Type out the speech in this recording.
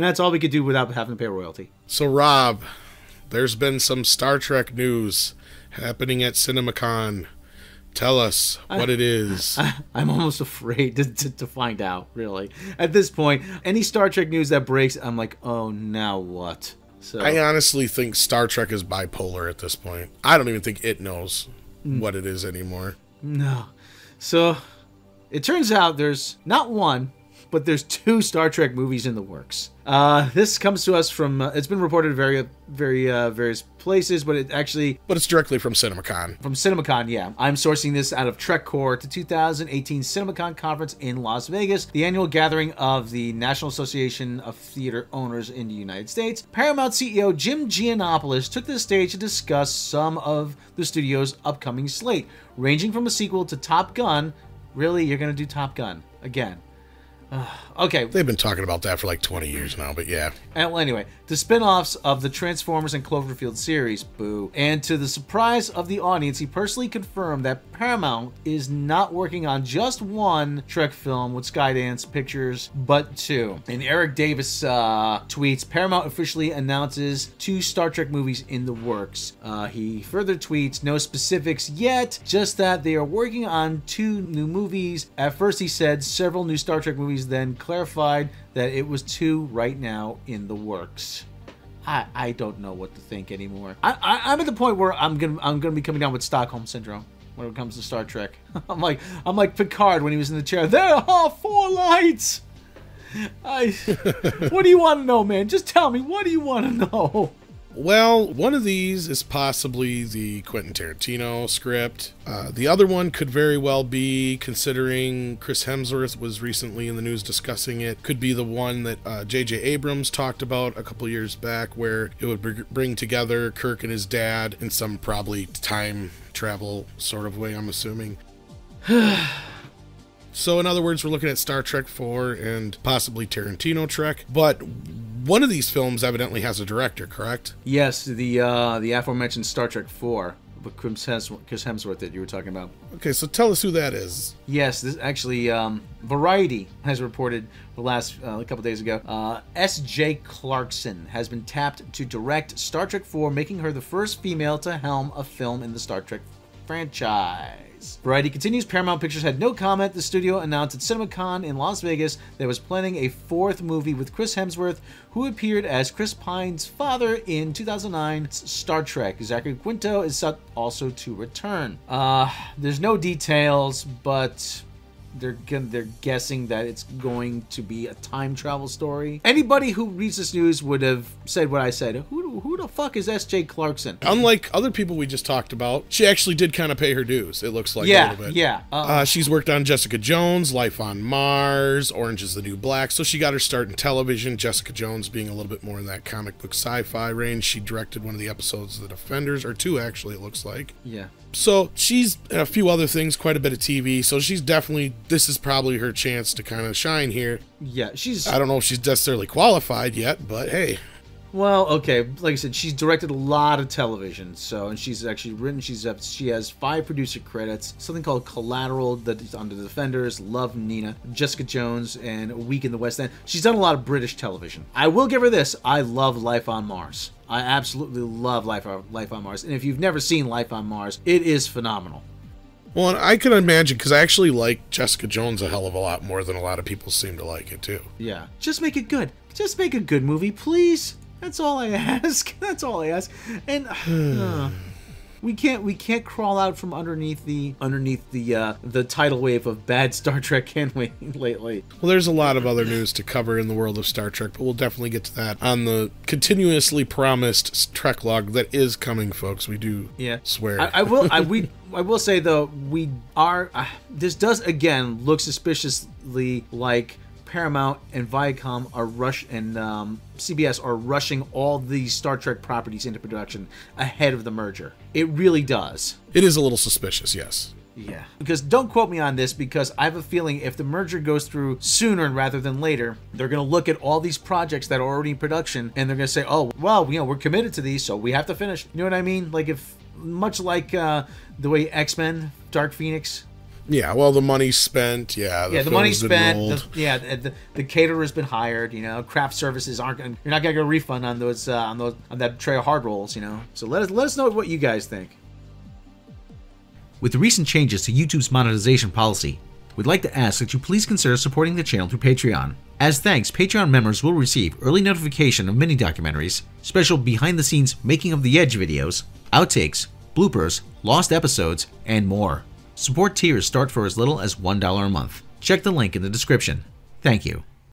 that's all we could do without having to pay a royalty. So, Rob, there's been some Star Trek news happening at CinemaCon. Tell us what it is. I'm almost afraid to find out, really. At this point, any Star Trek news that breaks, I'm like, oh, now what? So I honestly think Star Trek is bipolar at this point. I don't even think it knows what it is anymore. No. So it turns out there's not one, but there's 2 Star Trek movies in the works. This comes to us from, it's been reported various places, but it's directly from CinemaCon. From CinemaCon, yeah. I'm sourcing this out of TrekCore to 2018 CinemaCon conference in Las Vegas, the annual gathering of the National Association of Theater Owners in the United States. Paramount CEO Jim Giannopoulos took the stage to discuss some of the studio's upcoming slate, ranging from a sequel to Top Gun. Really? You're going to do Top Gun again? Okay. They've been talking about that for like 20 years now, but yeah. Well, anyway, the spin-offs of the Transformers and Cloverfield series, boo. And to the surprise of the audience, he personally confirmed that Paramount is not working on just one Trek film with Skydance Pictures, but 2. And Eric Davis tweets, Paramount officially announces 2 Star Trek movies in the works. He further tweets, no specifics yet, just that they are working on 2 new movies. At first he said several new Star Trek movies, then clarified that it was 2 right now in the works. I don't know what to think anymore. I'm at the point where I'm gonna be coming down with Stockholm syndrome when it comes to Star Trek. I'm like Picard when he was in the chair. There are 4 lights. What do you want to know, man? Just tell me. What do you want to know? Well, one of these is possibly the Quentin Tarantino script. The other one could very well be, considering Chris Hemsworth was recently in the news discussing it, could be the one that J.J. Abrams talked about a couple years back, where it would bring together Kirk and his dad in some probably time travel sort of way, I'm assuming. So in other words, we're looking at Star Trek 4 and possibly Tarantino Trek, but one of these films evidently has a director, correct? Yes, the aforementioned Star Trek 4, with Chris Hemsworth that you were talking about. Okay, so tell us who that is. Yes, this actually, Variety has reported the last a couple days ago. S.J. Clarkson has been tapped to direct Star Trek 4, making her the first female to helm a film in the Star Trek franchise. Variety continues, Paramount Pictures had no comment. The studio announced at CinemaCon in Las Vegas that it was planning a 4th movie with Chris Hemsworth, who appeared as Chris Pine's father in 2009's Star Trek. Zachary Quinto is set also to return. There's no details, but they're guessing that it's going to be a time travel story. Anybody who reads this news would have said what I said. Who the fuck is S.J. Clarkson? Unlike other people we just talked about, she actually did kind of pay her dues, it looks like, a little bit. Yeah. She's worked on Jessica Jones, Life on Mars, Orange is the New Black, so she got her start in television, Jessica Jones being a little bit more in that comic book sci-fi range. She directed one of the episodes of The Defenders, or 2 actually, it looks like. Yeah. So she's in a few other things, quite a bit of TV, so she's definitely, this is probably her chance to kind of shine here. Yeah, I don't know if she's necessarily qualified yet, but hey. Well, okay, like I said, she's directed a lot of television, and she's actually written, she has 5 producer credits, something called Collateral, that is on The Defenders, Love Nina, Jessica Jones, and A Week in the West End. She's done a lot of British television. I will give her this, I love Life on Mars. I absolutely love Life on Mars, and if you've never seen Life on Mars, it is phenomenal. Well, and I can imagine, because I actually like Jessica Jones a hell of a lot more than a lot of people seem to like it, too. Yeah. Just make it good. Just make a good movie, please. That's all I ask. That's all I ask. And we can't crawl out from underneath the tidal wave of bad Star Trek, can we, lately? Well, there's a lot of other news to cover in the world of Star Trek, but we'll definitely get to that on the continuously promised Trek log that is coming, folks. We do swear. I will say though, this does again look suspiciously like Paramount and Viacom and CBS are rushing all these Star Trek properties into production ahead of the merger. It really does. It is a little suspicious, yes. Yeah. Because don't quote me on this, because I have a feeling if the merger goes through sooner rather than later, they're going to look at all these projects that are already in production and they're going to say, oh, well, we're committed to these, so we have to finish. You know what I mean? Like much like the way X-Men, Dark Phoenix. Yeah, well, the money's spent. Yeah, the money's spent. The caterer's been hired. You know, craft services aren't. You're not gonna get a refund on those on that tray of hard rolls. You know, so let us know what you guys think. With the recent changes to YouTube's monetization policy, we'd like to ask that you please consider supporting the channel through Patreon. As thanks, Patreon members will receive early notification of mini documentaries, special behind-the-scenes making of the Edge videos, outtakes, bloopers, lost episodes, and more. Support tiers start for as little as $1 a month. Check the link in the description. Thank you.